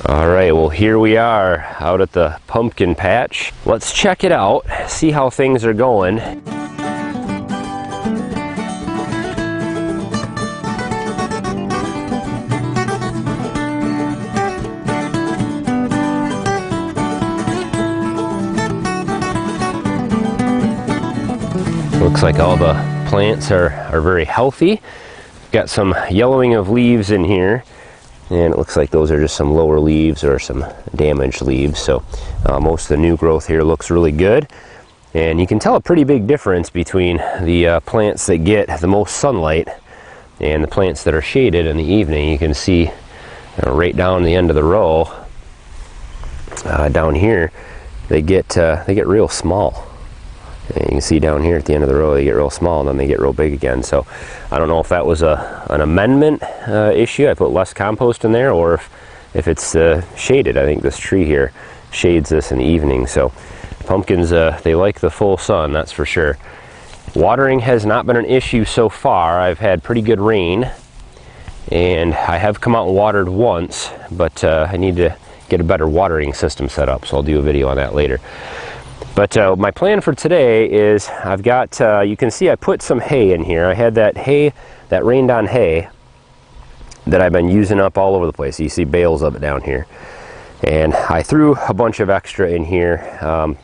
All right, well here we are out at the pumpkin patch. Let's check it out, see how things are going. Looks like all the plants are very healthy. Got some yellowing of leaves in here, and it looks like those are just some lower leaves or some damaged leaves. So most of the new growth here looks really good, and you can tell a pretty big difference between the plants that get the most sunlight and the plants that are shaded in the evening. You can see right down the end of the row down here, they get real small. And you can see down here at the end of the row, they get real small and then they get real big again. So I don't know if that was an amendment issue. I put less compost in there, or if it's shaded. I think this tree here shades this in the evening. So pumpkins, they like the full sun, that's for sure. Watering has not been an issue so far. I've had pretty good rain, and I have come out and watered once, but I need to get a better watering system set up, so I'll do a video on that later. But my plan for today is I've got, you can see I put some hay in here. I had that hay, that rained on hay that I've been using up all over the place. You see bales of it down here. And I threw a bunch of extra in here.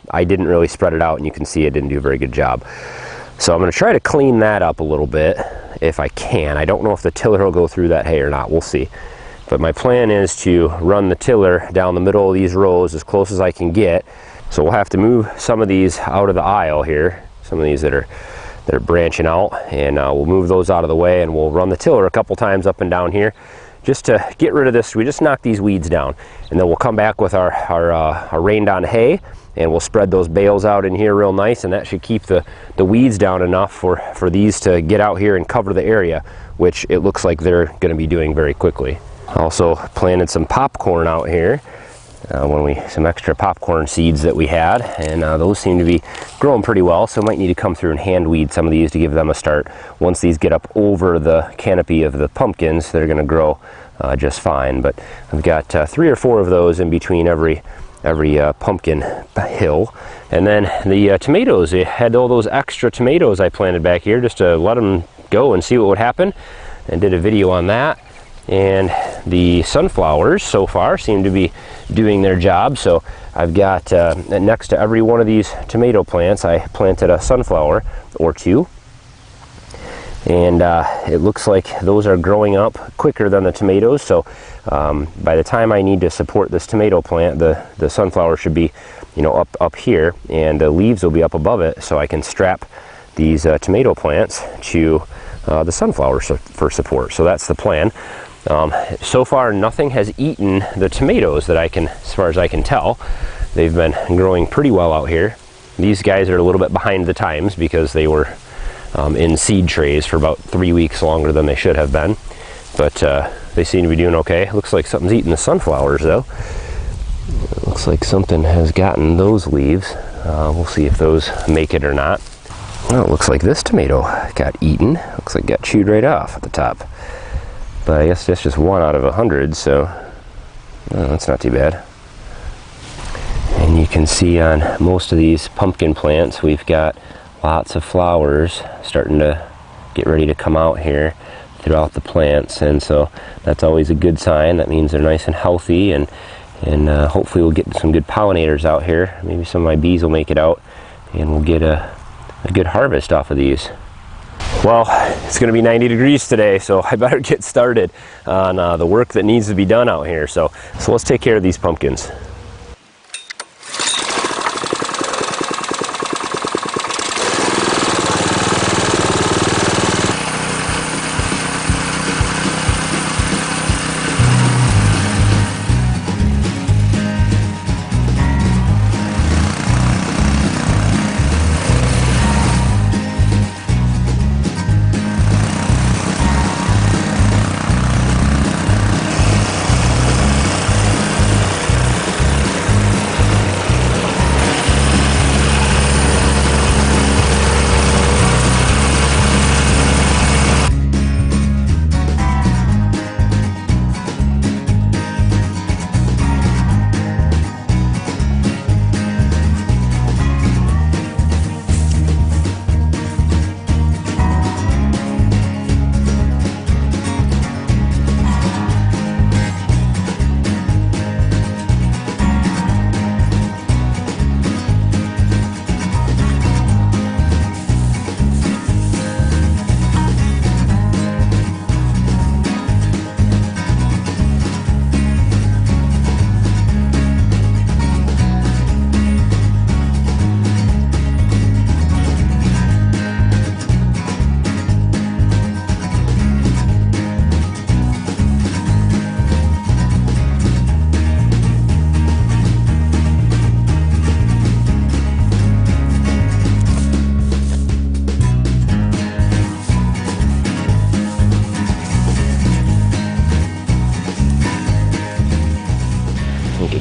I didn't really spread it out, and you can see I didn't do a very good job. So I'm going to try to clean that up a little bit if I can. I don't know if the tiller will go through that hay or not. We'll see. But my plan is to run the tiller down the middle of these rows as close as I can get. So we'll have to move some of these out of the aisle here, some of these that are branching out, and we'll move those out of the way, and we'll run the tiller a couple times up and down here just to get rid of this. We just knock these weeds down, and then we'll come back with our rained on hay, and we'll spread those bales out in here real nice, and that should keep the weeds down enough for these to get out here and cover the area, which it looks like they're going to be doing very quickly. Also planted some popcorn out here. Some extra popcorn seeds that we had, and those seem to be growing pretty well, so might need to come through and hand weed some of these to give them a start. Once these get up over the canopy of the pumpkins, they're going to grow just fine. But I've got 3 or 4 of those in between every pumpkin hill. And then the tomatoes, I had all those extra tomatoes I planted back here just to let them go and see what would happen, and did a video on that. And the sunflowers so far seem to be doing their job. So I've got next to every one of these tomato plants, I planted a sunflower or 2, and it looks like those are growing up quicker than the tomatoes. So by the time I need to support this tomato plant, the sunflower should be, you know, up here, and the leaves will be up above it, so I can strap these tomato plants to the sunflowers for support. So that's the plan. So far nothing has eaten the tomatoes that as far as I can tell. They've been growing pretty well out here. These guys are a little bit behind the times because they were in seed trays for about 3 weeks longer than they should have been. But they seem to be doing okay. Looks like something's eating the sunflowers though. It looks like something has gotten those leaves. We'll see if those make it or not. Well, it looks like this tomato got eaten. Looks like it got chewed right off at the top. But I guess that's just 1 out of 100, so that's not too bad. And you can see on most of these pumpkin plants, we've got lots of flowers starting to get ready to come out here throughout the plants, and so that's always a good sign. That means they're nice and healthy, and hopefully we'll get some good pollinators out here. Maybe some of my bees will make it out, and we'll get a good harvest off of these. Well, it's going to be 90 degrees today, so I better get started on the work that needs to be done out here. So let's take care of these pumpkins.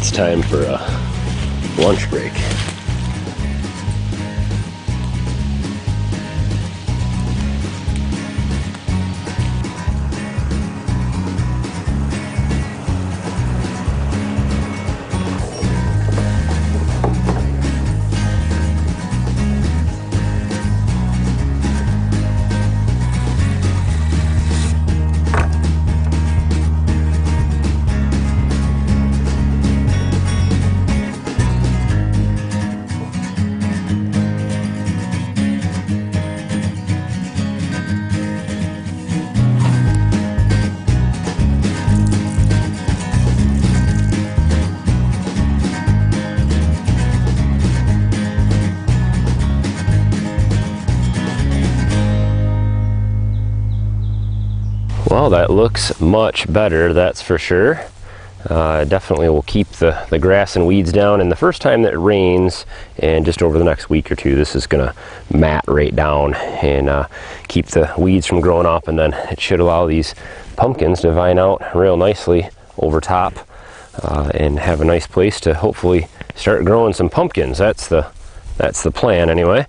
it's time for a lunch break. Well, that looks much better, that's for sure. Definitely will keep the grass and weeds down, and the first time that it rains, and just over the next week or two, this is gonna mat right down and keep the weeds from growing up, and then it should allow these pumpkins to vine out real nicely over top and have a nice place to hopefully start growing some pumpkins. That's the plan anyway.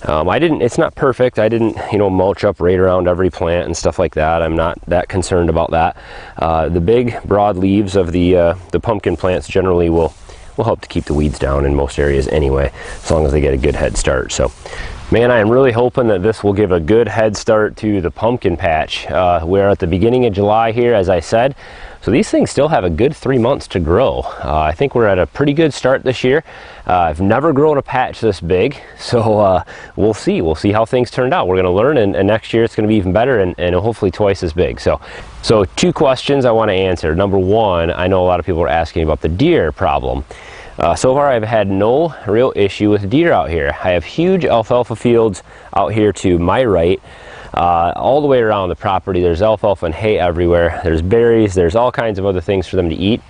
It's not perfect. I didn't, mulch up right around every plant and stuff like that. I'm not that concerned about that. The big broad leaves of the pumpkin plants generally will help to keep the weeds down in most areas anyway, as long as they get a good head start. So, man, I am really hoping that this will give a good head start to the pumpkin patch. We're at the beginning of July here, as I said. So these things still have a good 3 months to grow. I think we're at a pretty good start this year. I've never grown a patch this big, so we'll see. We'll see how things turned out. We're gonna learn, and next year it's gonna be even better and hopefully twice as big. So 2 questions I wanna answer. Number 1, I know a lot of people are asking about the deer problem. So far I've had no real issue with deer out here. I have huge alfalfa fields out here to my right. All the way around the property, there's alfalfa and hay everywhere. There's berries, there's all kinds of other things for them to eat.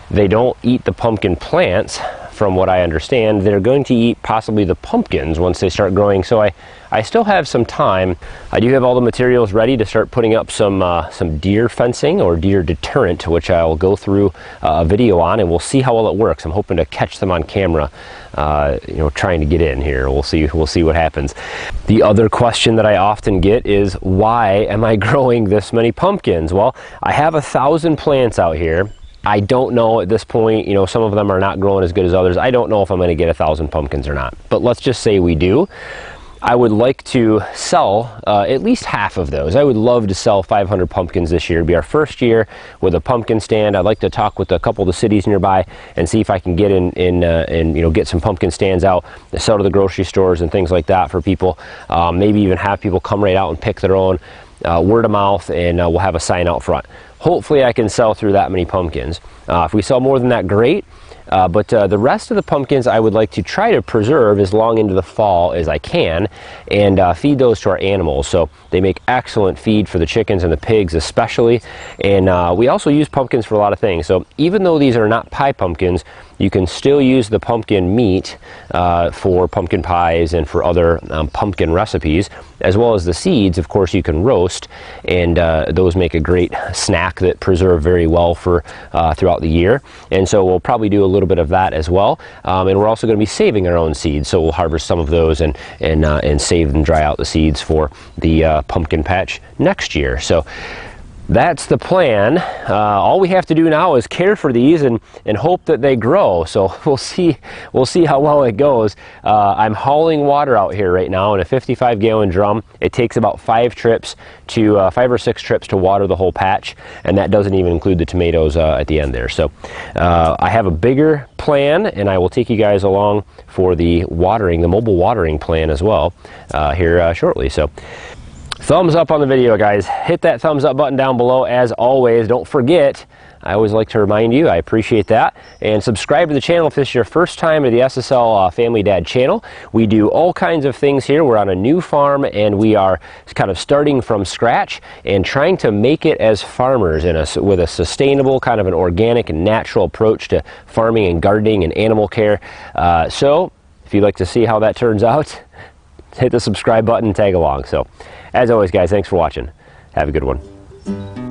They don't eat the pumpkin plants, from what I understand. They're going to eat possibly the pumpkins once they start growing, so I still have some time. I do have all the materials ready to start putting up some deer fencing or deer deterrent, which I'll go through a video on, and we'll see how well it works. I'm hoping to catch them on camera, trying to get in here. We'll see what happens. The other question that I often get is, why am I growing this many pumpkins? Well, I have 1,000 plants out here. I don't know at this point, some of them are not growing as good as others. I don't know if I'm going to get 1,000 pumpkins or not, but let's just say we do. I would like to sell at least half of those. I would love to sell 500 pumpkins this year. It'd be our first year with a pumpkin stand. I'd like to talk with a couple of the cities nearby and see if I can get in and get some pumpkin stands out to sell to the grocery stores and things like that for people. Maybe even have people come right out and pick their own, word of mouth, and we'll have a sign out front. Hopefully I can sell through that many pumpkins. If we sell more than that, great. But the rest of the pumpkins I would like to try to preserve as long into the fall as I can, and feed those to our animals. So they make excellent feed for the chickens and the pigs especially, and we also use pumpkins for a lot of things. So even though these are not pie pumpkins, you can still use the pumpkin meat for pumpkin pies and for other pumpkin recipes, as well as the seeds, of course, you can roast, and those make a great snack that preserve very well for throughout the year. And so we'll probably do a little bit of that as well. And we're also going to be saving our own seeds, so we'll harvest some of those and save and dry out the seeds for the pumpkin patch next year. So that's the plan. All we have to do now is care for these and hope that they grow. So we'll see how well it goes. I'm hauling water out here right now in a 55-gallon drum. It takes about 5 or 6 trips to water the whole patch, and that doesn't even include the tomatoes at the end there. So I have a bigger plan, and I will take you guys along for the mobile watering plan as well here shortly. So thumbs up on the video, guys. Hit that thumbs up button down below. As always, don't forget, I always like to remind you, I appreciate that. And subscribe to the channel if this is your first time to the SSL Family Dad channel. We do all kinds of things here. We're on a new farm, and we are kind of starting from scratch and trying to make it as farmers with a sustainable, kind of an organic and natural approach to farming and gardening and animal care. So if you'd like to see how that turns out, hit the subscribe button and tag along. So as always, guys, thanks for watching. Have a good one.